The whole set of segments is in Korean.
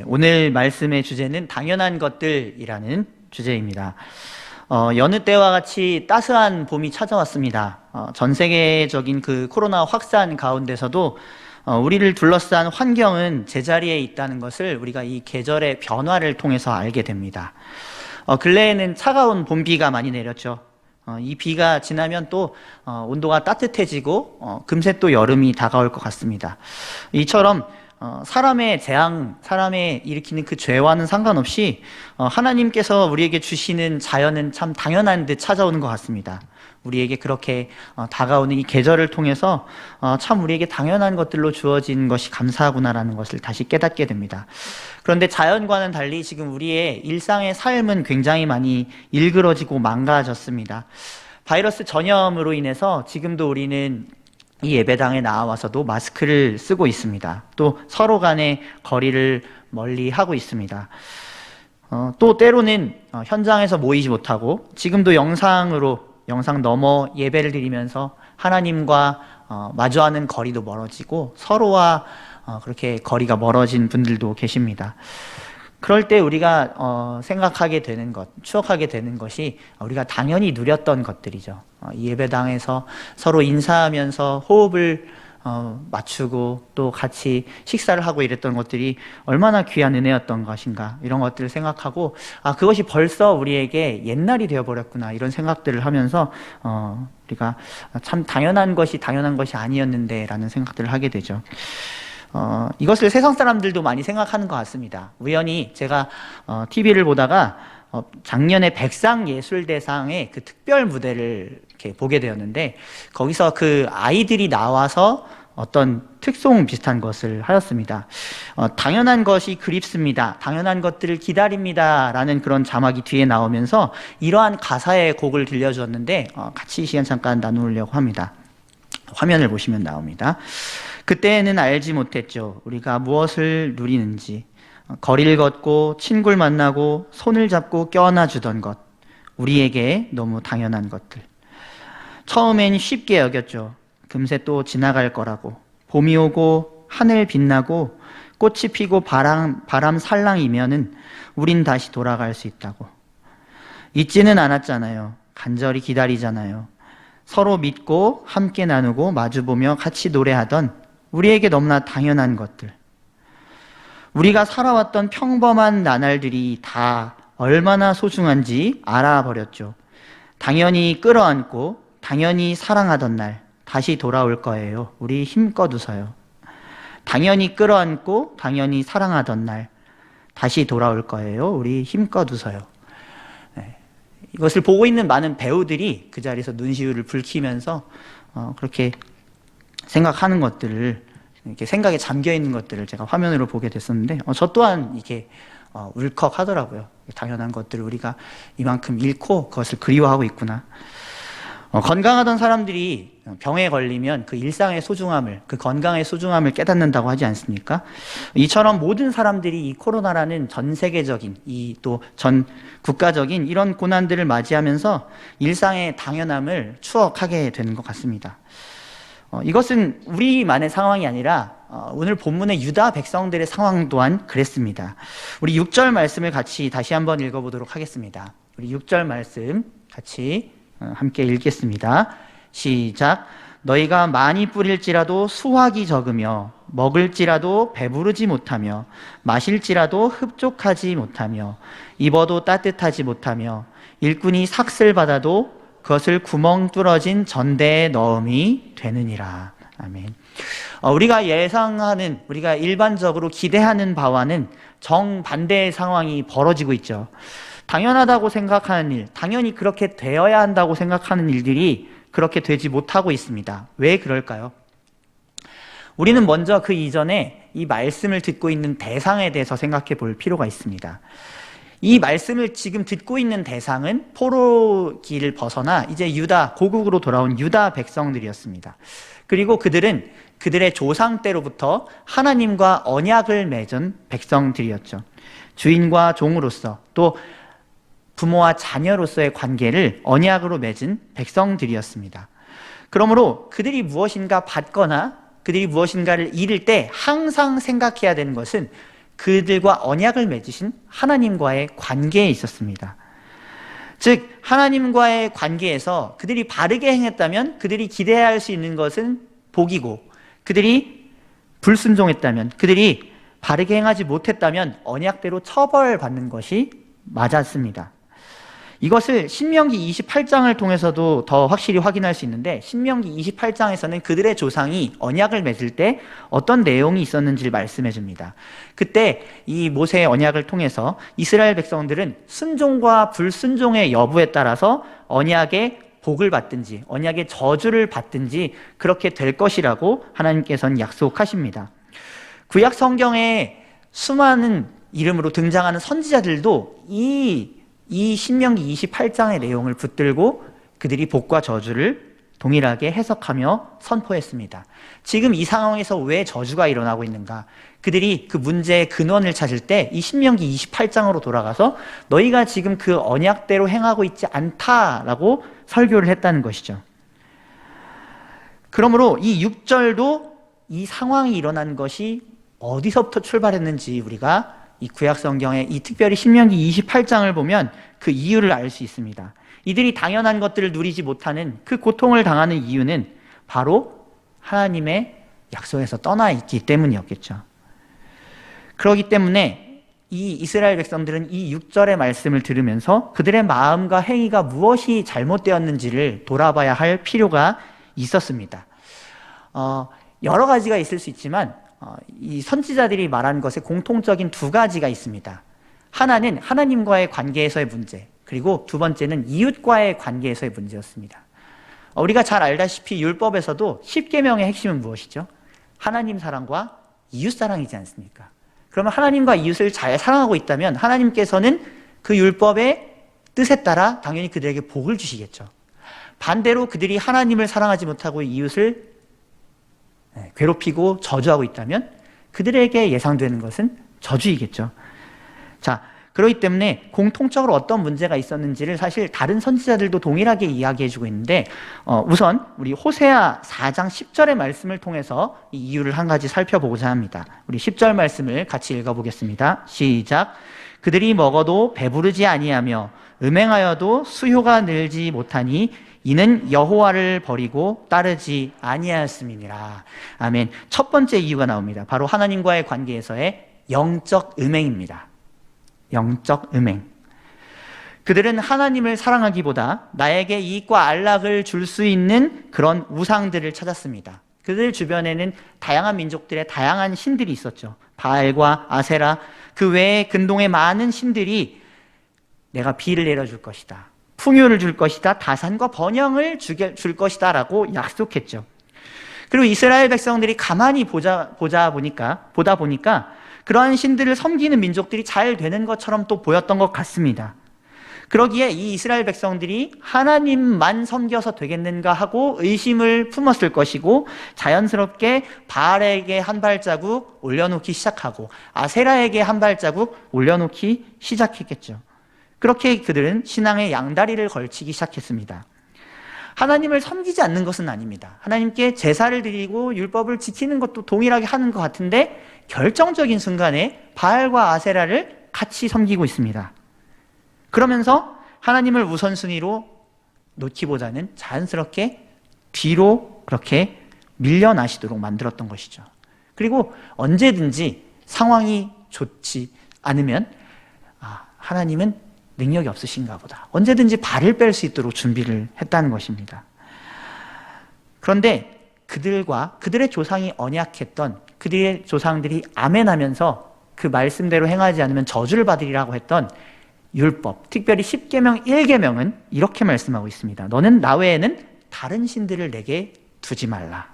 오늘 말씀의 주제는 당연한 것들이라는 주제입니다. 여느 때와 같이 따스한 봄이 찾아왔습니다. 전 세계적인 그 코로나 확산 가운데서도 우리를 둘러싼 환경은 제자리에 있다는 것을 우리가 이 계절의 변화를 통해서 알게 됩니다. 근래에는 차가운 봄비가 많이 내렸죠. 이 비가 지나면 또 온도가 따뜻해지고 금세 또 여름이 다가올 것 같습니다. 이처럼 사람의 재앙, 사람의 일으키는 그 죄와는 상관없이 하나님께서 우리에게 주시는 자연은 참 당연한 듯 찾아오는 것 같습니다. 우리에게 그렇게 다가오는 이 계절을 통해서 참 우리에게 당연한 것들로 주어진 것이 감사하구나라는 것을 다시 깨닫게 됩니다. 그런데 자연과는 달리 지금 우리의 일상의 삶은 굉장히 많이 일그러지고 망가졌습니다. 바이러스 전염으로 인해서 지금도 우리는 이 예배당에 나와서도 마스크를 쓰고 있습니다. 또 서로 간의 거리를 멀리 하고 있습니다. 또 때로는 현장에서 모이지 못하고 지금도 영상 넘어 예배를 드리면서 하나님과 마주하는 거리도 멀어지고 서로와 그렇게 거리가 멀어진 분들도 계십니다. 그럴 때 우리가 생각하게 되는 것, 추억하게 되는 것이 우리가 당연히 누렸던 것들이죠. 이 예배당에서 서로 인사하면서 호흡을 맞추고 또 같이 식사를 하고 이랬던 것들이 얼마나 귀한 은혜였던 것인가, 이런 것들을 생각하고 그것이 벌써 우리에게 옛날이 되어버렸구나, 이런 생각들을 하면서 우리가 참 당연한 것이 아니었는데 라는 생각들을 하게 되죠. 이것을 세상 사람들도 많이 생각하는 것 같습니다. 우연히 제가 TV를 보다가 작년에 백상예술대상의 그 특별 무대를 이렇게 보게 되었는데, 거기서 그 아이들이 나와서 어떤 특송 비슷한 것을 하였습니다. 당연한 것이 그립습니다, 당연한 것들을 기다립니다 라는 그런 자막이 뒤에 나오면서 이러한 가사의 곡을 들려주었는데 같이 시간 잠깐 나누려고 합니다. 화면을 보시면 나옵니다. 그때는 알지 못했죠. 우리가 무엇을 누리는지. 거리를 걷고 친구를 만나고 손을 잡고 껴안아 주던 것, 우리에게 너무 당연한 것들. 처음엔 쉽게 여겼죠. 금세 또 지나갈 거라고. 봄이 오고 하늘 빛나고 꽃이 피고 바람 살랑이면은 우린 다시 돌아갈 수 있다고. 잊지는 않았잖아요. 간절히 기다리잖아요. 서로 믿고 함께 나누고 마주보며 같이 노래하던 우리에게 너무나 당연한 것들. 우리가 살아왔던 평범한 나날들이 다 얼마나 소중한지 알아버렸죠. 당연히 끌어안고 당연히 사랑하던 날 다시 돌아올 거예요. 우리 힘껏 웃어요. 당연히 끌어안고 당연히 사랑하던 날 다시 돌아올 거예요. 우리 힘껏 웃어요. 이것을 보고 있는 많은 배우들이 그 자리에서 눈시울을 붉히면서 그렇게 생각하는 것들을, 이렇게 생각에 잠겨 있는 것들을 제가 화면으로 보게 됐었는데 저 또한 이게 울컥하더라고요. 당연한 것들을 우리가 이만큼 잃고 그것을 그리워하고 있구나. 건강하던 사람들이 병에 걸리면 그 일상의 소중함을, 그 건강의 소중함을 깨닫는다고 하지 않습니까? 이처럼 모든 사람들이 이 코로나라는 전 세계적인, 이 또 전 국가적인 이런 고난들을 맞이하면서 일상의 당연함을 추억하게 되는 것 같습니다. 이것은 우리만의 상황이 아니라 오늘 본문의 유다 백성들의 상황 또한 그랬습니다. 우리 6절 말씀을 같이 다시 한번 읽어보도록 하겠습니다. 우리 6절 말씀 같이 함께 읽겠습니다. 시작. 너희가 많이 뿌릴지라도 수확이 적으며 먹을지라도 배부르지 못하며 마실지라도 흡족하지 못하며 입어도 따뜻하지 못하며 일꾼이 삭슬 받아도 그것을 구멍 뚫어진 전대에 넣음이 되느니라. 아멘. 우리가 예상하는, 우리가 일반적으로 기대하는 바와는 정반대의 상황이 벌어지고 있죠. 당연하다고 생각하는 일, 당연히 그렇게 되어야 한다고 생각하는 일들이 그렇게 되지 못하고 있습니다. 왜 그럴까요? 우리는 먼저 그 이전에 이 말씀을 듣고 있는 대상에 대해서 생각해 볼 필요가 있습니다. 이 말씀을 지금 듣고 있는 대상은 포로기를 벗어나 이제 유다, 고국으로 돌아온 유다 백성들이었습니다. 그리고 그들은 그들의 조상 때로부터 하나님과 언약을 맺은 백성들이었죠. 주인과 종으로서 또 부모와 자녀로서의 관계를 언약으로 맺은 백성들이었습니다. 그러므로 그들이 무엇인가 받거나 그들이 무엇인가를 잃을 때 항상 생각해야 되는 것은 그들과 언약을 맺으신 하나님과의 관계에 있었습니다. 즉 하나님과의 관계에서 그들이 바르게 행했다면 그들이 기대할 수 있는 것은 복이고, 그들이 불순종했다면, 그들이 바르게 행하지 못했다면 언약대로 처벌받는 것이 맞았습니다. 이것을 신명기 28장을 통해서도 더 확실히 확인할 수 있는데, 신명기 28장에서는 그들의 조상이 언약을 맺을 때 어떤 내용이 있었는지를 말씀해 줍니다. 그때 이 모세의 언약을 통해서 이스라엘 백성들은 순종과 불순종의 여부에 따라서 언약의 복을 받든지 언약의 저주를 받든지 그렇게 될 것이라고 하나님께서는 약속하십니다. 구약 성경에 수많은 이름으로 등장하는 선지자들도 이 신명기 28장의 내용을 붙들고 그들이 복과 저주를 동일하게 해석하며 선포했습니다. 지금 이 상황에서 왜 저주가 일어나고 있는가? 그들이 그 문제의 근원을 찾을 때 이 신명기 28장으로 돌아가서 너희가 지금 그 언약대로 행하고 있지 않다라고 설교를 했다는 것이죠. 그러므로 이 6절도 이 상황이 일어난 것이 어디서부터 출발했는지 우리가 이 구약 성경의 이 특별히 신명기 28장을 보면 그 이유를 알 수 있습니다. 이들이 당연한 것들을 누리지 못하는 그 고통을 당하는 이유는 바로 하나님의 약속에서 떠나 있기 때문이었겠죠. 그렇기 때문에 이 이스라엘 백성들은 이 6절의 말씀을 들으면서 그들의 마음과 행위가 무엇이 잘못되었는지를 돌아봐야 할 필요가 있었습니다. 여러 가지가 있을 수 있지만 이 선지자들이 말한 것에 공통적인 두 가지가 있습니다. 하나는 하나님과의 관계에서의 문제, 그리고 두 번째는 이웃과의 관계에서의 문제였습니다. 우리가 잘 알다시피 율법에서도 10계명의 핵심은 무엇이죠? 하나님 사랑과 이웃 사랑이지 않습니까? 그러면 하나님과 이웃을 잘 사랑하고 있다면 하나님께서는 그 율법의 뜻에 따라 당연히 그들에게 복을 주시겠죠. 반대로 그들이 하나님을 사랑하지 못하고 이웃을 괴롭히고 저주하고 있다면 그들에게 예상되는 것은 저주이겠죠. 자, 그렇기 때문에 공통적으로 어떤 문제가 있었는지를 사실 다른 선지자들도 동일하게 이야기해주고 있는데, 우선 우리 호세아 4장 10절의 말씀을 통해서 이 이유를 한 가지 살펴보고자 합니다. 우리 10절 말씀을 같이 읽어보겠습니다. 시작. 그들이 먹어도 배부르지 아니하며 음행하여도 수효가 늘지 못하니 이는 여호와를 버리고 따르지 아니하였음이니라. 아멘. 첫 번째 이유가 나옵니다. 바로 하나님과의 관계에서의 영적 음행입니다. 영적 음행. 그들은 하나님을 사랑하기보다 나에게 이익과 안락을 줄 수 있는 그런 우상들을 찾았습니다. 그들 주변에는 다양한 민족들의 다양한 신들이 있었죠. 바알과 아세라, 그 외에 근동의 많은 신들이 내가 비를 내려줄 것이다, 풍요를 줄 것이다, 다산과 번영을 줄 것이다 라고 약속했죠. 그리고 이스라엘 백성들이 가만히 보다 보니까 그러한 신들을 섬기는 민족들이 잘 되는 것처럼 또 보였던 것 같습니다. 그러기에 이 이스라엘 백성들이 하나님만 섬겨서 되겠는가 하고 의심을 품었을 것이고, 자연스럽게 바알에게 한 발자국 올려놓기 시작하고 아세라에게 한 발자국 올려놓기 시작했겠죠. 그렇게 그들은 신앙의 양다리를 걸치기 시작했습니다. 하나님을 섬기지 않는 것은 아닙니다. 하나님께 제사를 드리고 율법을 지키는 것도 동일하게 하는 것 같은데 결정적인 순간에 바알과 아세라를 같이 섬기고 있습니다. 그러면서 하나님을 우선순위로 놓기보다는 자연스럽게 뒤로 그렇게 밀려나시도록 만들었던 것이죠. 그리고 언제든지 상황이 좋지 않으면 하나님은 능력이 없으신가 보다, 언제든지 발을 뺄 수 있도록 준비를 했다는 것입니다. 그런데 그들의 조상이 언약했던, 그들의 조상들이 아멘하면서 그 말씀대로 행하지 않으면 저주를 받으리라고 했던 율법, 특별히 10계명 1계명은 이렇게 말씀하고 있습니다. 너는 나 외에는 다른 신들을 내게 두지 말라.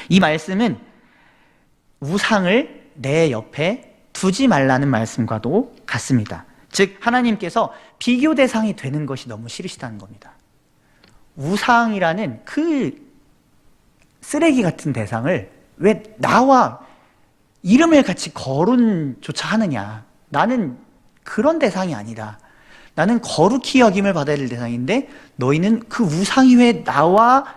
이 말씀은 우상을 내 옆에 두지 말라는 말씀과도 같습니다. 즉 하나님께서 비교 대상이 되는 것이 너무 싫으시다는 겁니다. 우상이라는 그 쓰레기 같은 대상을 왜 나와 이름을 같이 거론조차 하느냐. 나는 그런 대상이 아니다. 나는 거룩히 여김을 받아야 될 대상인데 너희는 그 우상이 왜 나와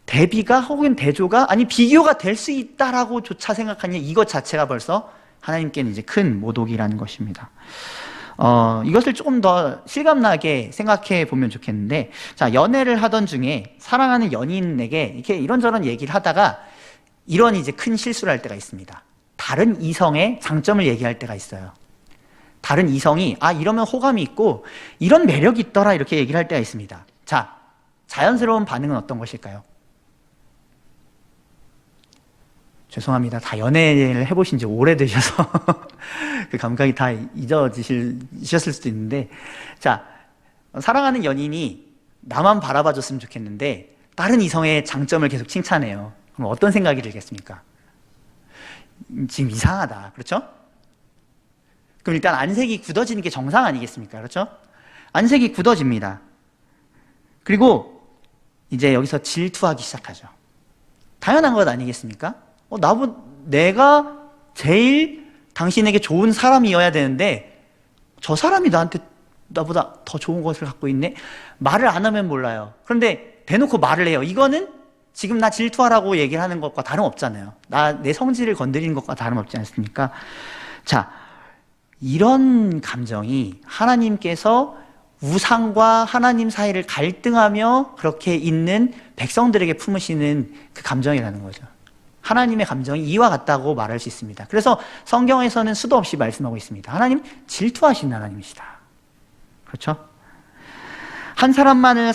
대비가 혹은 대조가 아니 비교가 될 수 있다라고조차 생각하니 이것 자체가 벌써 하나님께는 이제 큰 모독이라는 것입니다. 이것을 조금 더 실감나게 생각해 보면 좋겠는데, 자, 연애를 하던 중에 사랑하는 연인에게 이렇게 이런저런 얘기를 하다가 이런 이제 큰 실수를 할 때가 있습니다. 다른 이성의 장점을 얘기할 때가 있어요. 다른 이성이 이러면 호감이 있고 이런 매력이 있더라 이렇게 얘기를 할 때가 있습니다. 자, 자연스러운 반응은 어떤 것일까요? 죄송합니다. 다 연애를 해보신 지 오래되셔서 그 감각이 다 잊어지셨을 수도 있는데, 자, 사랑하는 연인이 나만 바라봐줬으면 좋겠는데 다른 이성의 장점을 계속 칭찬해요. 그럼 어떤 생각이 들겠습니까? 지금 이상하다. 그렇죠? 그럼 일단 안색이 굳어지는 게 정상 아니겠습니까? 그렇죠? 안색이 굳어집니다. 그리고 이제 여기서 질투하기 시작하죠. 당연한 것 아니겠습니까? 내가 제일 당신에게 좋은 사람이어야 되는데 저 사람이 나보다 더 좋은 것을 갖고 있네? 말을 안 하면 몰라요. 그런데 대놓고 말을 해요. 이거는 지금 나 질투하라고 얘기를 하는 것과 다름없잖아요. 내 성질을 건드리는 것과 다름없지 않습니까? 자, 이런 감정이 하나님께서 우상과 하나님 사이를 갈등하며 그렇게 있는 백성들에게 품으시는 그 감정이라는 거죠. 하나님의 감정이 이와 같다고 말할 수 있습니다. 그래서 성경에서는 수도 없이 말씀하고 있습니다. 하나님 질투하신 하나님이시다. 그렇죠? 한 사람만을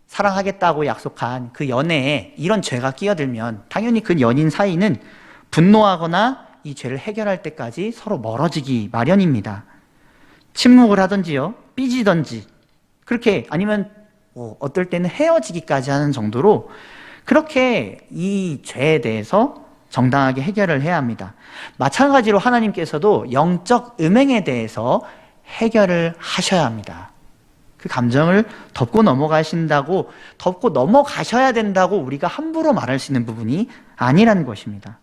사랑하겠다고 약속한 그 연애에 이런 죄가 끼어들면 당연히 그 연인 사이는 분노하거나 이 죄를 해결할 때까지 서로 멀어지기 마련입니다. 침묵을 하든지요, 삐지든지, 그렇게 아니면 어떨 때는 헤어지기까지 하는 정도로 그렇게 이 죄에 대해서 정당하게 해결을 해야 합니다. 마찬가지로 하나님께서도 영적 음행에 대해서 해결을 하셔야 합니다. 그 감정을 덮고 넘어가셔야 된다고 우리가 함부로 말할 수 있는 부분이 아니라는 것입니다.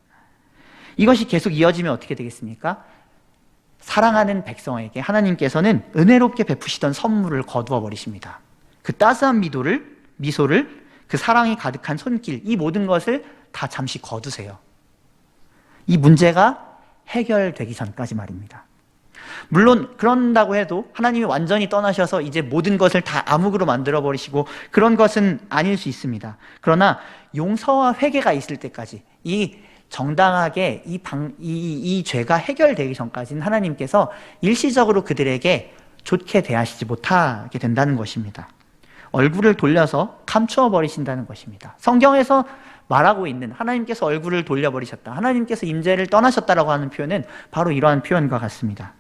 이것이 계속 이어지면 어떻게 되겠습니까? 사랑하는 백성에게 하나님께서는 은혜롭게 베푸시던 선물을 거두어 버리십니다. 그 따스한 미소를 그 사랑이 가득한 손길, 이 모든 것을 다 잠시 거두세요. 이 문제가 해결되기 전까지 말입니다. 물론 그런다고 해도 하나님이 완전히 떠나셔서 이제 모든 것을 다 암흑으로 만들어 버리시고 그런 것은 아닐 수 있습니다. 그러나 용서와 회개가 있을 때까지 정당하게 이 죄가 해결되기 전까지는 하나님께서 일시적으로 그들에게 좋게 대하시지 못하게 된다는 것입니다. 얼굴을 돌려서 감추어 버리신다는 것입니다. 성경에서 말하고 있는 하나님께서 얼굴을 돌려버리셨다, 하나님께서 임재를 떠나셨다라고 하는 표현은 바로 이러한 표현과 같습니다.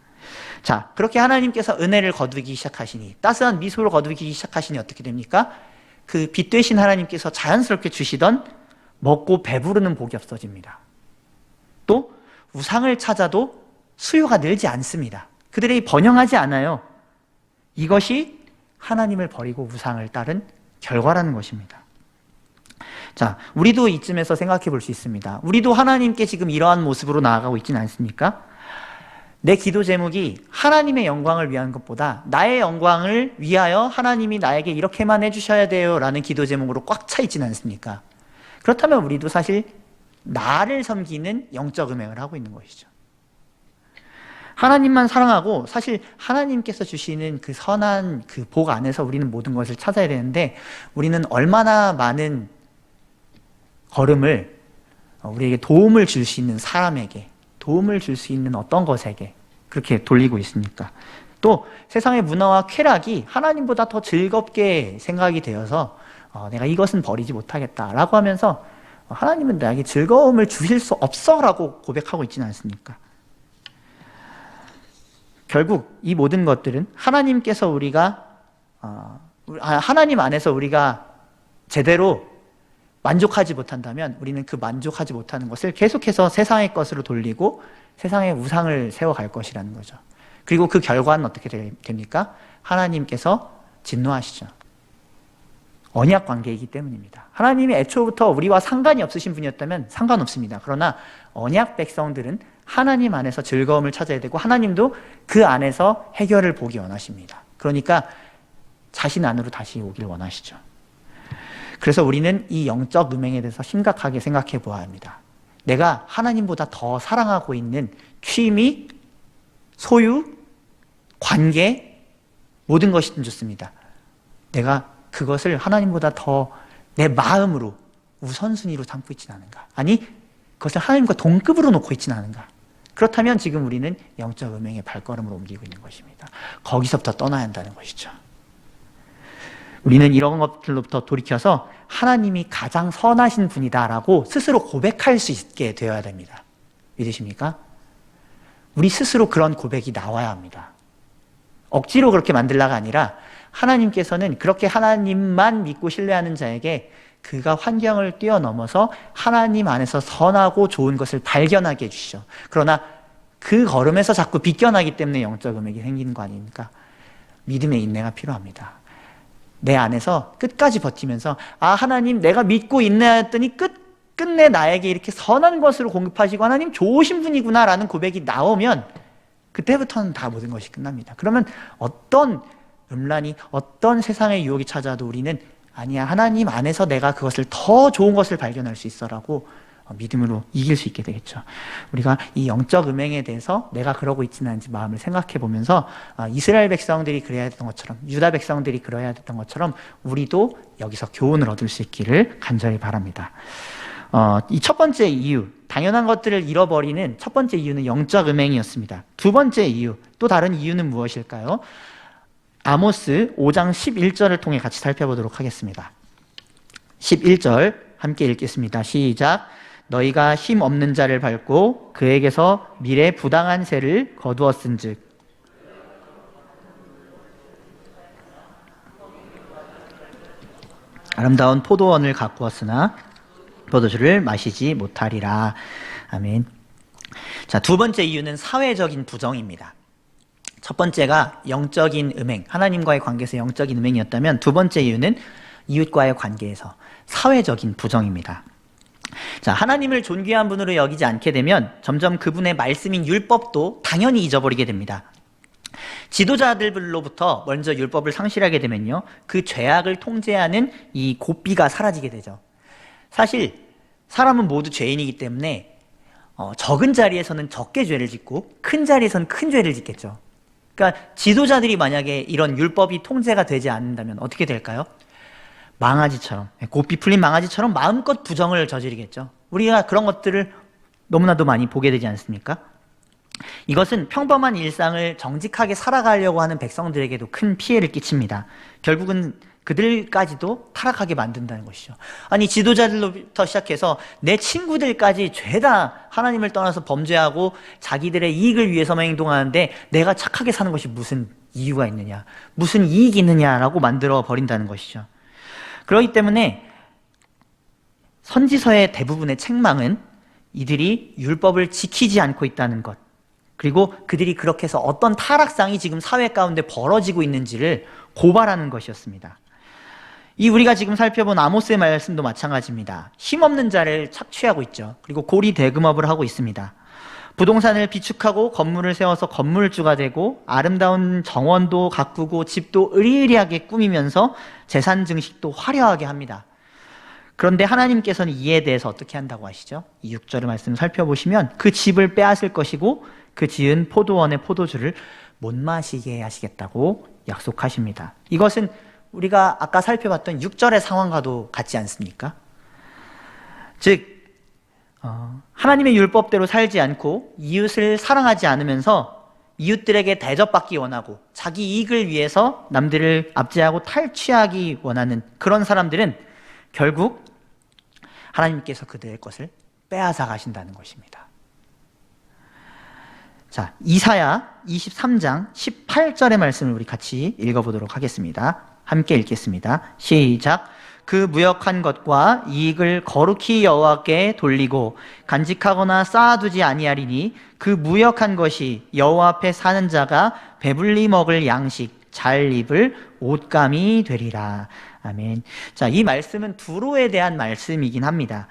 자, 그렇게 하나님께서 은혜를 거두기 시작하시니, 따스한 미소를 거두기 시작하시니 어떻게 됩니까? 그 빛 되신 하나님께서 자연스럽게 주시던 먹고 배부르는 복이 없어집니다. 또 우상을 찾아도 수요가 늘지 않습니다. 그들이 번영하지 않아요. 이것이 하나님을 버리고 우상을 따른 결과라는 것입니다. 자, 우리도 이쯤에서 생각해 볼 수 있습니다. 우리도 하나님께 지금 이러한 모습으로 나아가고 있지는 않습니까? 내 기도 제목이 하나님의 영광을 위한 것보다 나의 영광을 위하여 하나님이 나에게 이렇게만 해주셔야 돼요 라는 기도 제목으로 꽉 차 있지는 않습니까? 그렇다면 우리도 사실 나를 섬기는 영적 음행을 하고 있는 것이죠. 하나님만 사랑하고 사실 하나님께서 주시는 그 선한 그 복 안에서 우리는 모든 것을 찾아야 되는데, 우리는 얼마나 많은 걸음을 우리에게 도움을 줄 수 있는 사람에게, 도움을 줄 수 있는 어떤 것에게 그렇게 돌리고 있습니까? 또 세상의 문화와 쾌락이 하나님보다 더 즐겁게 생각이 되어서 내가 이것은 버리지 못하겠다라고 하면서 하나님은 나에게 즐거움을 주실 수 없어 라고 고백하고 있지는 않습니까? 결국 이 모든 것들은 하나님께서 하나님 안에서 우리가 제대로 만족하지 못한다면 우리는 그 만족하지 못하는 것을 계속해서 세상의 것으로 돌리고 세상의 우상을 세워갈 것이라는 거죠. 그리고 그 결과는 어떻게 됩니까? 하나님께서 진노하시죠. 언약 관계이기 때문입니다. 하나님이 애초부터 우리와 상관이 없으신 분이었다면 상관없습니다. 그러나 언약 백성들은 하나님 안에서 즐거움을 찾아야 되고 하나님도 그 안에서 해결을 보기 원하십니다. 그러니까 자신 안으로 다시 오길 원하시죠. 그래서 우리는 이 영적 음행에 대해서 심각하게 생각해 보아야 합니다. 내가 하나님보다 더 사랑하고 있는 취미, 소유, 관계, 모든 것이든 좋습니다. 내가 그것을 하나님보다 더 내 마음으로 우선순위로 삼고 있지는 않은가? 아니, 그것을 하나님과 동급으로 놓고 있지는 않은가? 그렇다면 지금 우리는 영적 음행의 발걸음을 옮기고 있는 것입니다. 거기서부터 떠나야 한다는 것이죠. 우리는 이런 것들로부터 돌이켜서 하나님이 가장 선하신 분이다라고 스스로 고백할 수 있게 되어야 됩니다. 믿으십니까? 우리 스스로 그런 고백이 나와야 합니다. 억지로 그렇게 만들라가 아니라 하나님께서는 그렇게 하나님만 믿고 신뢰하는 자에게 그가 환경을 뛰어넘어서 하나님 안에서 선하고 좋은 것을 발견하게 해주시죠. 그러나 그 걸음에서 자꾸 비껴나기 때문에 영적 음행이 생기는 거 아닙니까? 믿음의 인내가 필요합니다. 내 안에서 끝까지 버티면서 하나님 내가 믿고 인내하였더니 끝내 나에게 이렇게 선한 것으로 공급하시고 하나님 좋으신 분이구나 라는 고백이 나오면 그때부터는 다 모든 것이 끝납니다. 그러면 어떤 음란이 어떤 세상의 유혹이 찾아도 우리는 아니야, 하나님 안에서 내가 그것을 더 좋은 것을 발견할 수 있어라고 믿음으로 이길 수 있게 되겠죠. 우리가 이 영적 음행에 대해서 내가 그러고 있지는 않은지 마음을 생각해 보면서 이스라엘 백성들이 그래야 했던 것처럼, 유다 백성들이 그래야 했던 것처럼 우리도 여기서 교훈을 얻을 수 있기를 간절히 바랍니다. 이 첫 번째 이유, 당연한 것들을 잃어버리는 첫 번째 이유는 영적 음행이었습니다. 두 번째 이유, 또 다른 이유는 무엇일까요? 아모스 5장 11절을 통해 같이 살펴보도록 하겠습니다. 11절 함께 읽겠습니다. 시작. 너희가 힘 없는 자를 밟고 그에게서 미래 부당한 세를 거두었은즉. 아름다운 포도원을 가꾸었으나 포도주를 마시지 못하리라. 아멘. 자, 두 번째 이유는 사회적인 부정입니다. 첫 번째가 영적인 음행, 하나님과의 관계에서 영적인 음행이었다면 두 번째 이유는 이웃과의 관계에서 사회적인 부정입니다. 자, 하나님을 존귀한 분으로 여기지 않게 되면 점점 그분의 말씀인 율법도 당연히 잊어버리게 됩니다. 지도자들로부터 먼저 율법을 상실하게 되면요, 그 죄악을 통제하는 이 고삐가 사라지게 되죠. 사실 사람은 모두 죄인이기 때문에 적은 자리에서는 적게 죄를 짓고 큰 자리에서는 큰 죄를 짓겠죠. 그러니까 지도자들이 만약에 이런 율법이 통제가 되지 않는다면 어떻게 될까요? 망아지처럼, 고삐 풀린 망아지처럼 마음껏 부정을 저지르겠죠. 우리가 그런 것들을 너무나도 많이 보게 되지 않습니까? 이것은 평범한 일상을 정직하게 살아가려고 하는 백성들에게도 큰 피해를 끼칩니다. 결국은 그들까지도 타락하게 만든다는 것이죠. 아니, 지도자들로부터 시작해서 내 친구들까지 죄다 하나님을 떠나서 범죄하고 자기들의 이익을 위해서만 행동하는데 내가 착하게 사는 것이 무슨 이유가 있느냐, 무슨 이익이 있느냐라고 만들어 버린다는 것이죠. 그렇기 때문에 선지서의 대부분의 책망은 이들이 율법을 지키지 않고 있다는 것, 그리고 그들이 그렇게 해서 어떤 타락상이 지금 사회 가운데 벌어지고 있는지를 고발하는 것이었습니다. 이 우리가 지금 살펴본 아모스의 말씀도 마찬가지입니다. 힘없는 자를 착취하고 있죠. 그리고 고리 대금업을 하고 있습니다. 부동산을 비축하고 건물을 세워서 건물주가 되고 아름다운 정원도 가꾸고 집도 으리으리하게 꾸미면서 재산 증식도 화려하게 합니다. 그런데 하나님께서는 이에 대해서 어떻게 한다고 하시죠? 이 6절의 말씀 살펴보시면 그 집을 빼앗을 것이고 그 지은 포도원의 포도주를 못 마시게 하시겠다고 약속하십니다. 이것은 우리가 아까 살펴봤던 6절의 상황과도 같지 않습니까? 즉 하나님의 율법대로 살지 않고 이웃을 사랑하지 않으면서 이웃들에게 대접받기 원하고 자기 이익을 위해서 남들을 압제하고 탈취하기 원하는 그런 사람들은 결국 하나님께서 그들의 것을 빼앗아 가신다는 것입니다. 자, 이사야 23장 18절의 말씀을 우리 같이 읽어보도록 하겠습니다. 함께 읽겠습니다. 시작. 그 무역한 것과 이익을 거룩히 여호와께 돌리고 간직하거나 쌓아두지 아니하리니 그 무역한 것이 여호와 앞에 사는 자가 배불리 먹을 양식, 잘 입을 옷감이 되리라. 아멘. 자, 이 말씀은 두로에 대한 말씀이긴 합니다.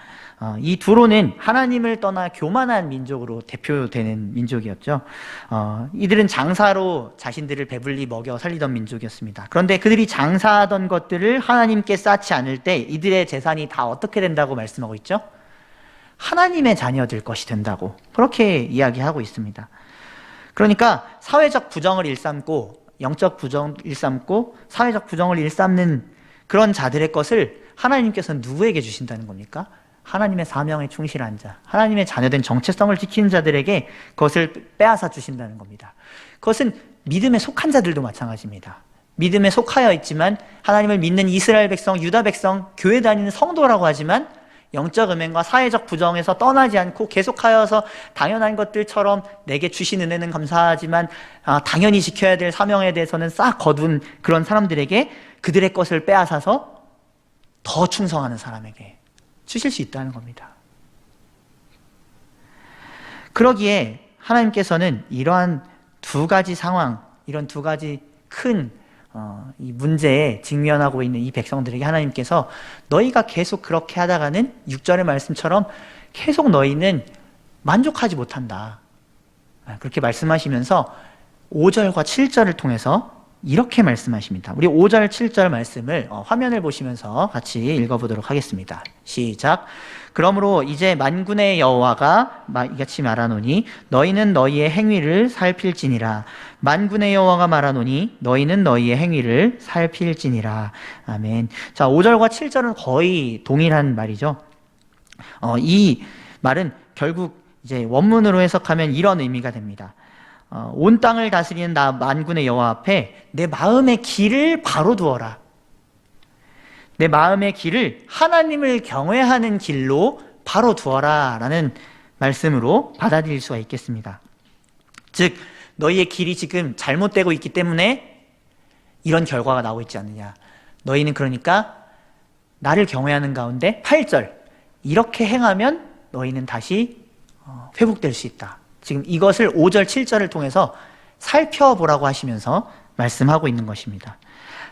이 두로는 하나님을 떠나 교만한 민족으로 대표되는 민족이었죠. 이들은 장사로 자신들을 배불리 먹여 살리던 민족이었습니다. 그런데 그들이 장사하던 것들을 하나님께 쌓지 않을 때 이들의 재산이 다 어떻게 된다고 말씀하고 있죠? 하나님의 자녀들 것이 된다고 그렇게 이야기하고 있습니다. 그러니까 사회적 부정을 일삼고 영적 부정을 일삼고 사회적 부정을 일삼는 그런 자들의 것을 하나님께서는 누구에게 주신다는 겁니까? 하나님의 사명에 충실한 자, 하나님의 자녀된 정체성을 지키는 자들에게 그것을 빼앗아 주신다는 겁니다. 그것은 믿음에 속한 자들도 마찬가지입니다. 믿음에 속하여 있지만 하나님을 믿는 이스라엘 백성, 유다 백성, 교회 다니는 성도라고 하지만 영적 음행과 사회적 부정에서 떠나지 않고 계속하여서 당연한 것들처럼 내게 주신 은혜는 감사하지만 당연히 지켜야 될 사명에 대해서는 싹 거둔 그런 사람들에게 그들의 것을 빼앗아서 더 충성하는 사람에게 주실 수 있다는 겁니다. 그러기에 하나님께서는 이러한 두 가지 상황, 이런 두 가지 큰 이 문제에 직면하고 있는 이 백성들에게 하나님께서 너희가 계속 그렇게 하다가는 6절의 말씀처럼 계속 너희는 만족하지 못한다. 그렇게 말씀하시면서 5절과 7절을 통해서 이렇게 말씀하십니다. 우리 5절, 7절 말씀을 화면을 보시면서 같이 읽어보도록 하겠습니다. 시작. 그러므로 이제 만군의 여호와가 이같이 말하노니 너희는 너희의 행위를 살필지니라. 만군의 여호와가 말하노니 너희는 너희의 행위를 살필지니라. 아멘. 자, 5절과 7절은 거의 동일한 말이죠. 이 말은 결국 이제 원문으로 해석하면 이런 의미가 됩니다. 온 땅을 다스리는 나 만군의 여호와 앞에 내 마음의 길을 바로 두어라. 내 마음의 길을 하나님을 경외하는 길로 바로 두어라 라는 말씀으로 받아들일 수가 있겠습니다. 즉 너희의 길이 지금 잘못되고 있기 때문에 이런 결과가 나오고 있지 않느냐. 너희는 그러니까 나를 경외하는 가운데 8절 이렇게 행하면 너희는 다시 회복될 수 있다. 지금 이것을 5절, 7절을 통해서 살펴보라고 하시면서 말씀하고 있는 것입니다.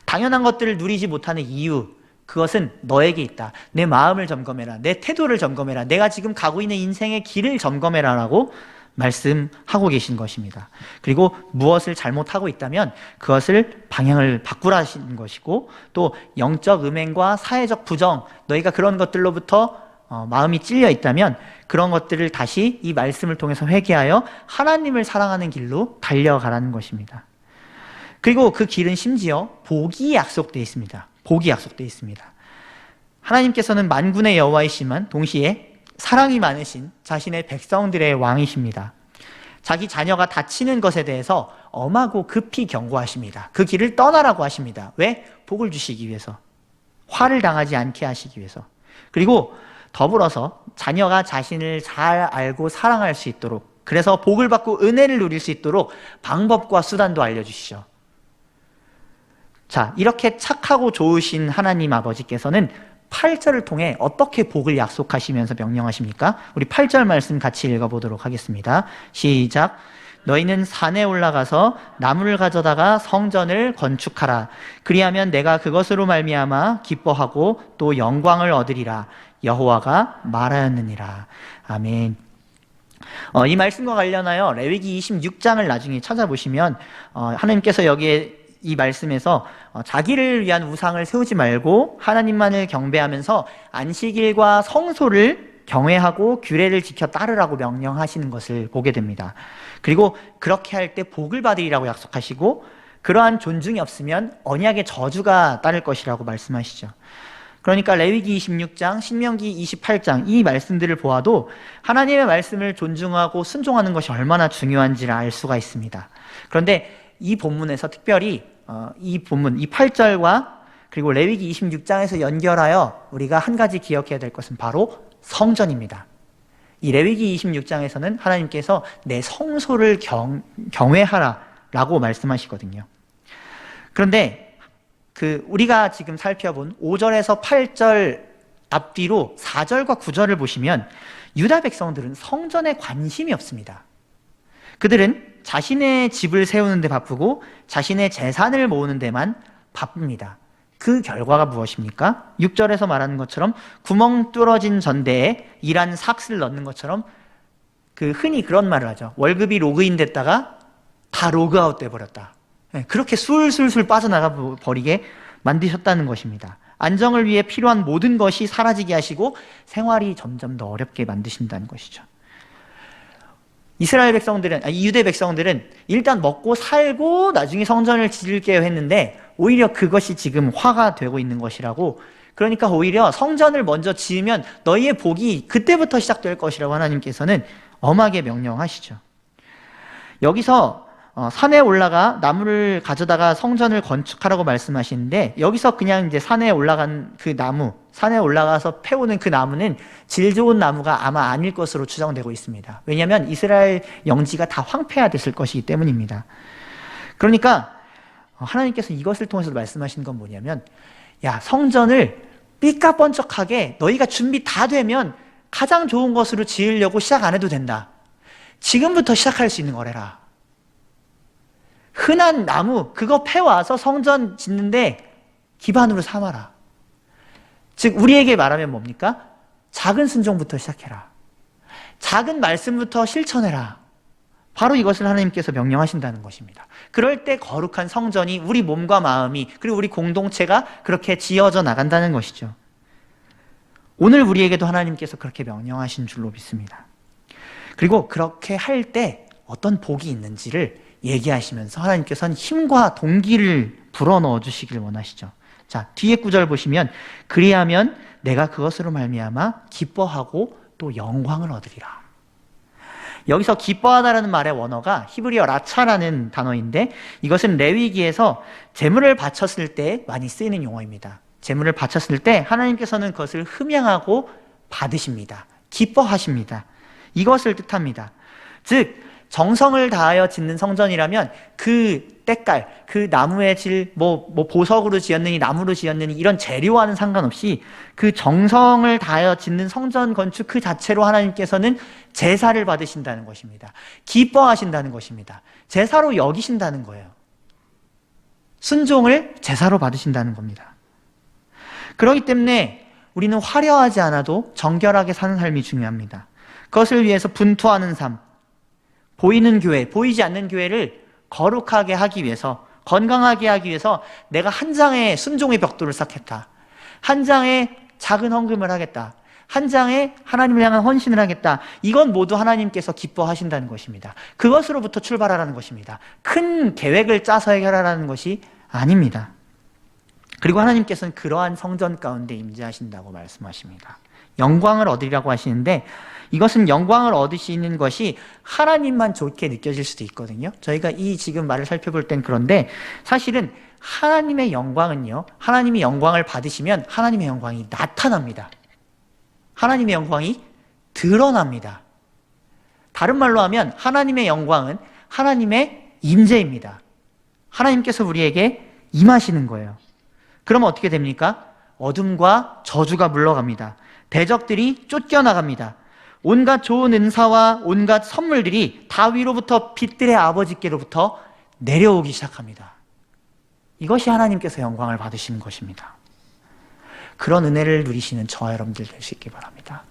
당연한 것들을 누리지 못하는 이유, 그것은 너에게 있다. 내 마음을 점검해라. 내 태도를 점검해라. 내가 지금 가고 있는 인생의 길을 점검해라 라고 말씀하고 계신 것입니다. 그리고 무엇을 잘못하고 있다면 그것을 방향을 바꾸라 하시는 것이고, 또 영적 음행과 사회적 부정, 너희가 그런 것들로부터 마음이 찔려 있다면 그런 것들을 다시 이 말씀을 통해서 회개하여 하나님을 사랑하는 길로 달려가라는 것입니다. 그리고 그 길은 심지어 복이 약속되어 있습니다. 복이 약속되어 있습니다. 하나님께서는 만군의 여호와이시만 동시에 사랑이 많으신 자신의 백성들의 왕이십니다. 자기 자녀가 다치는 것에 대해서 엄하고 급히 경고하십니다. 그 길을 떠나라고 하십니다. 왜? 복을 주시기 위해서, 화를 당하지 않게 하시기 위해서. 그리고 더불어서 자녀가 자신을 잘 알고 사랑할 수 있도록, 그래서 복을 받고 은혜를 누릴 수 있도록 방법과 수단도 알려주시죠. 자, 이렇게 착하고 좋으신 하나님 아버지께서는 8절을 통해 어떻게 복을 약속하시면서 명령하십니까? 우리 8절 말씀 같이 읽어보도록 하겠습니다. 시작. 너희는 산에 올라가서 나무를 가져다가 성전을 건축하라. 그리하면 내가 그것으로 말미암아 기뻐하고 또 영광을 얻으리라. 여호와가 말하였느니라. 아멘. 이 말씀과 관련하여 레위기 26장을 나중에 찾아보시면 하나님께서 여기에 이 말씀에서 자기를 위한 우상을 세우지 말고 하나님만을 경배하면서 안식일과 성소를 경외하고 규례를 지켜 따르라고 명령하시는 것을 보게 됩니다. 그리고 그렇게 할 때 복을 받으리라고 약속하시고, 그러한 존중이 없으면 언약의 저주가 따를 것이라고 말씀하시죠. 그러니까 레위기 26장, 신명기 28장 이 말씀들을 보아도 하나님의 말씀을 존중하고 순종하는 것이 얼마나 중요한지를 알 수가 있습니다. 그런데 이 본문에서 특별히 이 본문, 이 8절과 그리고 레위기 26장에서 연결하여 우리가 한 가지 기억해야 될 것은 바로 성전입니다. 이 레위기 26장에서는 하나님께서 내 성소를 경외하라 라고 말씀하시거든요. 그런데 우리가 지금 살펴본 5절에서 8절 앞뒤로 4절과 9절을 보시면 유다 백성들은 성전에 관심이 없습니다. 그들은 자신의 집을 세우는 데 바쁘고 자신의 재산을 모으는 데만 바쁩니다. 그 결과가 무엇입니까? 6절에서 말하는 것처럼 구멍 뚫어진 전대에 일한 삭을 넣는 것처럼 흔히 그런 말을 하죠. 월급이 로그인 됐다가 다 로그아웃 돼버렸다. 그렇게 술술술 빠져나가 버리게 만드셨다는 것입니다. 안정을 위해 필요한 모든 것이 사라지게 하시고 생활이 점점 더 어렵게 만드신다는 것이죠. 유대 백성들은 일단 먹고 살고 나중에 성전을 지을게요 했는데 오히려 그것이 지금 화가 되고 있는 것이라고, 그러니까 오히려 성전을 먼저 지으면 너희의 복이 그때부터 시작될 것이라고 하나님께서는 엄하게 명령하시죠. 여기서 산에 올라가 나무를 가져다가 성전을 건축하라고 말씀하시는데, 여기서 그냥 이제 산에 올라간 그 나무, 산에 올라가서 패오는 그 나무는 질 좋은 나무가 아마 아닐 것으로 추정되고 있습니다. 왜냐하면 이스라엘 영지가 다 황폐화됐을 것이기 때문입니다. 그러니까 하나님께서 이것을 통해서 말씀하신 건 뭐냐면, 야, 성전을 삐까뻔쩍하게 너희가 준비 다 되면 가장 좋은 것으로 지으려고 시작 안 해도 된다. 지금부터 시작할 수 있는 거래라. 흔한 나무 그거 패와서 성전 짓는데 기반으로 삼아라. 즉 우리에게 말하면 뭡니까? 작은 순종부터 시작해라. 작은 말씀부터 실천해라. 바로 이것을 하나님께서 명령하신다는 것입니다. 그럴 때 거룩한 성전이 우리 몸과 마음이, 그리고 우리 공동체가 그렇게 지어져 나간다는 것이죠. 오늘 우리에게도 하나님께서 그렇게 명령하신 줄로 믿습니다. 그리고 그렇게 할 때 어떤 복이 있는지를 얘기하시면서 하나님께서는 힘과 동기를 불어넣어 주시길 원하시죠. 자, 뒤에 구절 보시면 그리하면 내가 그것으로 말미암아 기뻐하고 또 영광을 얻으리라. 여기서 기뻐하다라는 말의 원어가 히브리어 라차라는 단어인데, 이것은 레위기에서 제물을 바쳤을 때 많이 쓰이는 용어입니다. 제물을 바쳤을 때 하나님께서는 그것을 흠양하고 받으십니다. 기뻐하십니다. 이것을 뜻합니다. 즉 정성을 다하여 짓는 성전이라면 그 때깔, 그 나무의 질, 보석으로 지었느니 나무로 지었느니 이런 재료와는 상관없이 그 정성을 다하여 짓는 성전 건축 그 자체로 하나님께서는 제사를 받으신다는 것입니다. 기뻐하신다는 것입니다. 제사로 여기신다는 거예요. 순종을 제사로 받으신다는 겁니다. 그렇기 때문에 우리는 화려하지 않아도 정결하게 사는 삶이 중요합니다. 그것을 위해서 분투하는 삶, 보이는 교회, 보이지 않는 교회를 거룩하게 하기 위해서, 건강하게 하기 위해서 내가 한 장의 순종의 벽돌을 쌓겠다. 한 장의 작은 헌금을 하겠다. 한 장의 하나님을 향한 헌신을 하겠다. 이건 모두 하나님께서 기뻐하신다는 것입니다. 그것으로부터 출발하라는 것입니다. 큰 계획을 짜서 해결하라는 것이 아닙니다. 그리고 하나님께서는 그러한 성전 가운데 임재하신다고 말씀하십니다. 영광을 얻으리라고 하시는데, 이것은 영광을 얻으시는 것이 하나님만 좋게 느껴질 수도 있거든요. 저희가 이 지금 말을 살펴볼 땐 그런데 사실은 하나님의 영광은요, 하나님이 영광을 받으시면 하나님의 영광이 나타납니다. 하나님의 영광이 드러납니다. 다른 말로 하면 하나님의 영광은 하나님의 임재입니다. 하나님께서 우리에게 임하시는 거예요. 그러면 어떻게 됩니까? 어둠과 저주가 물러갑니다. 대적들이 쫓겨나갑니다. 온갖 좋은 은사와 온갖 선물들이 다 위로부터 빛들의 아버지께로부터 내려오기 시작합니다. 이것이 하나님께서 영광을 받으시는 것입니다. 그런 은혜를 누리시는 저와 여러분들 될 수 있기 바랍니다.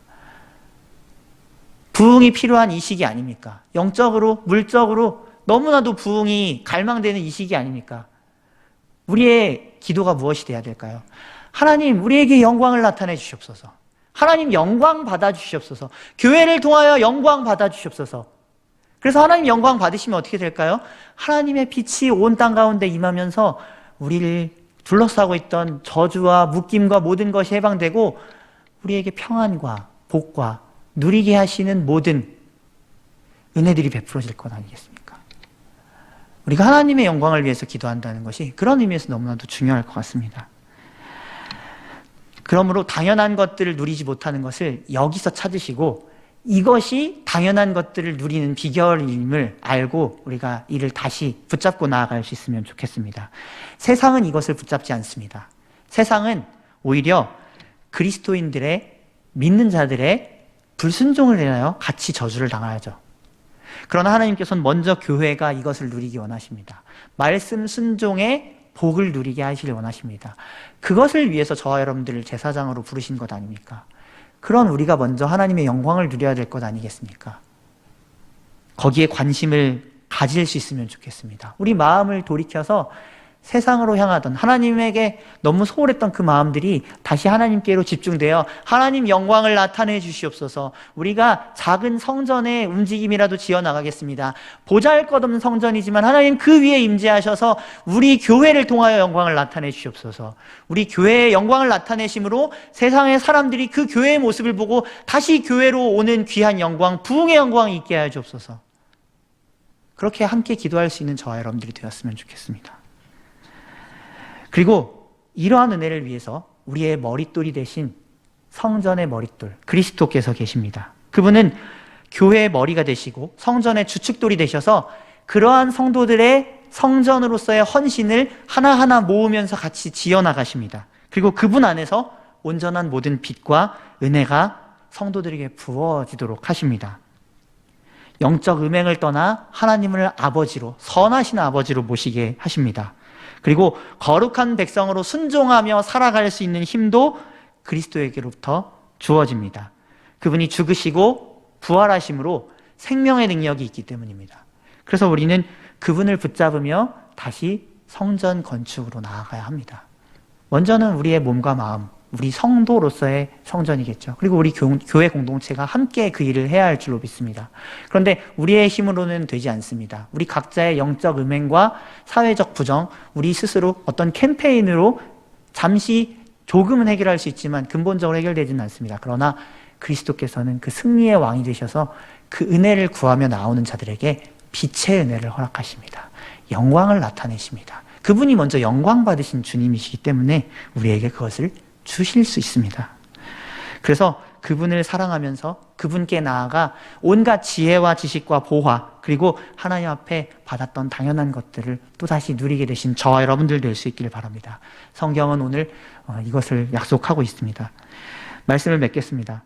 부흥이 필요한 이 시기 아닙니까? 영적으로, 물적으로 너무나도 부흥이 갈망되는 이 시기 아닙니까? 우리의 기도가 무엇이 돼야 될까요? 하나님, 우리에게 영광을 나타내 주시옵소서. 하나님 영광 받아 주시옵소서. 교회를 통하여 영광 받아 주시옵소서. 그래서 하나님 영광 받으시면 어떻게 될까요? 하나님의 빛이 온 땅 가운데 임하면서 우리를 둘러싸고 있던 저주와 묶임과 모든 것이 해방되고 우리에게 평안과 복과 누리게 하시는 모든 은혜들이 베풀어질 것 아니겠습니까? 우리가 하나님의 영광을 위해서 기도한다는 것이 그런 의미에서 너무나도 중요할 것 같습니다. 그러므로 당연한 것들을 누리지 못하는 것을 여기서 찾으시고 이것이 당연한 것들을 누리는 비결임을 알고 우리가 이를 다시 붙잡고 나아갈 수 있으면 좋겠습니다. 세상은 이것을 붙잡지 않습니다. 세상은 오히려 그리스도인들의, 믿는 자들의 불순종을 인하여 같이 저주를 당하죠. 그러나 하나님께서는 먼저 교회가 이것을 누리기 원하십니다. 말씀 순종의 복을 누리게 하시길 원하십니다. 그것을 위해서 저와 여러분들을 제사장으로 부르신 것 아닙니까? 그런 우리가 먼저 하나님의 영광을 누려야 될 것 아니겠습니까? 거기에 관심을 가질 수 있으면 좋겠습니다. 우리 마음을 돌이켜서 세상으로 향하던, 하나님에게 너무 소홀했던 그 마음들이 다시 하나님께로 집중되어 하나님 영광을 나타내 주시옵소서. 우리가 작은 성전의 움직임이라도 지어나가겠습니다. 보잘것없는 성전이지만 하나님 그 위에 임재하셔서 우리 교회를 통하여 영광을 나타내 주시옵소서. 우리 교회의 영광을 나타내심으로 세상의 사람들이 그 교회의 모습을 보고 다시 교회로 오는 귀한 영광, 부흥의 영광이 있게 하여 주옵소서. 그렇게 함께 기도할 수 있는 저와 여러분들이 되었으면 좋겠습니다. 그리고 이러한 은혜를 위해서 우리의 머릿돌이 되신 성전의 머릿돌 그리스도께서 계십니다. 그분은 교회의 머리가 되시고 성전의 주축돌이 되셔서 그러한 성도들의 성전으로서의 헌신을 하나하나 모으면서 같이 지어나가십니다. 그리고 그분 안에서 온전한 모든 빛과 은혜가 성도들에게 부어지도록 하십니다. 영적 음행을 떠나 하나님을 아버지로, 선하신 아버지로 모시게 하십니다. 그리고 거룩한 백성으로 순종하며 살아갈 수 있는 힘도 그리스도에게로부터 주어집니다. 그분이 죽으시고 부활하심으로 생명의 능력이 있기 때문입니다. 그래서 우리는 그분을 붙잡으며 다시 성전 건축으로 나아가야 합니다. 먼저는 우리의 몸과 마음, 우리 성도로서의 성전이겠죠. 그리고 우리 교회 공동체가 함께 그 일을 해야 할 줄로 믿습니다. 그런데 우리의 힘으로는 되지 않습니다. 우리 각자의 영적 음행과 사회적 부정, 우리 스스로 어떤 캠페인으로 잠시 조금은 해결할 수 있지만 근본적으로 해결되지는 않습니다. 그러나 그리스도께서는 그 승리의 왕이 되셔서 그 은혜를 구하며 나오는 자들에게 빛의 은혜를 허락하십니다. 영광을 나타내십니다. 그분이 먼저 영광 받으신 주님이시기 때문에 우리에게 그것을 주실 수 있습니다. 그래서 그분을 사랑하면서 그분께 나아가 온갖 지혜와 지식과 보화, 그리고 하나님 앞에 받았던 당연한 것들을 또다시 누리게 되신 저와 여러분들 될 수 있기를 바랍니다. 성경은 오늘 이것을 약속하고 있습니다. 말씀을 맺겠습니다.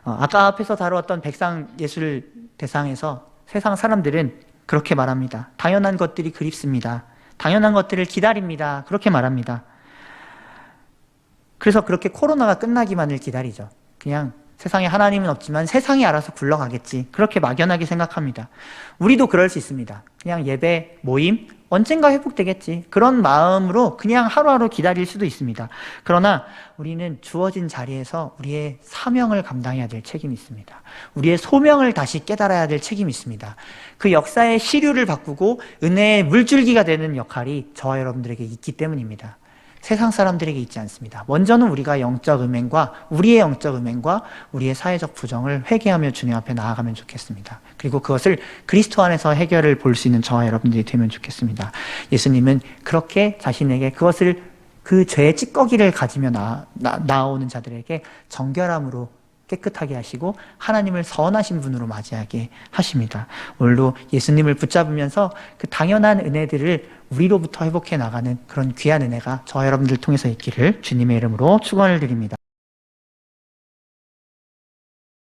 아까 앞에서 다루었던 백상예술 대상에서 세상 사람들은 그렇게 말합니다. 당연한 것들이 그립습니다. 당연한 것들을 기다립니다. 그렇게 말합니다. 그래서 그렇게 코로나가 끝나기만을 기다리죠. 그냥 세상에 하나님은 없지만 세상이 알아서 굴러가겠지. 그렇게 막연하게 생각합니다. 우리도 그럴 수 있습니다. 그냥 예배, 모임, 언젠가 회복되겠지. 그런 마음으로 그냥 하루하루 기다릴 수도 있습니다. 그러나 우리는 주어진 자리에서 우리의 사명을 감당해야 될 책임이 있습니다. 우리의 소명을 다시 깨달아야 될 책임이 있습니다. 그 역사의 시류를 바꾸고 은혜의 물줄기가 되는 역할이 저와 여러분들에게 있기 때문입니다. 세상 사람들에게 있지 않습니다. 먼저는 우리가 영적 음행과 우리의 영적 음행과 우리의 사회적 부정을 회개하며 주님 앞에 나아가면 좋겠습니다. 그리고 그것을 그리스도 안에서 해결을 볼 수 있는 저와 여러분들이 되면 좋겠습니다. 예수님은 그렇게 자신에게 그것을 그 죄의 찌꺼기를 가지며 나오는 자들에게 정결함으로 깨끗하게 하시고 하나님을 선하신 분으로 맞이하게 하십니다. 오늘도 예수님을 붙잡으면서 그 당연한 은혜들을 우리로부터 회복해 나가는 그런 귀한 은혜가 저와 여러분들 통해서 있기를 주님의 이름으로 축원을 드립니다.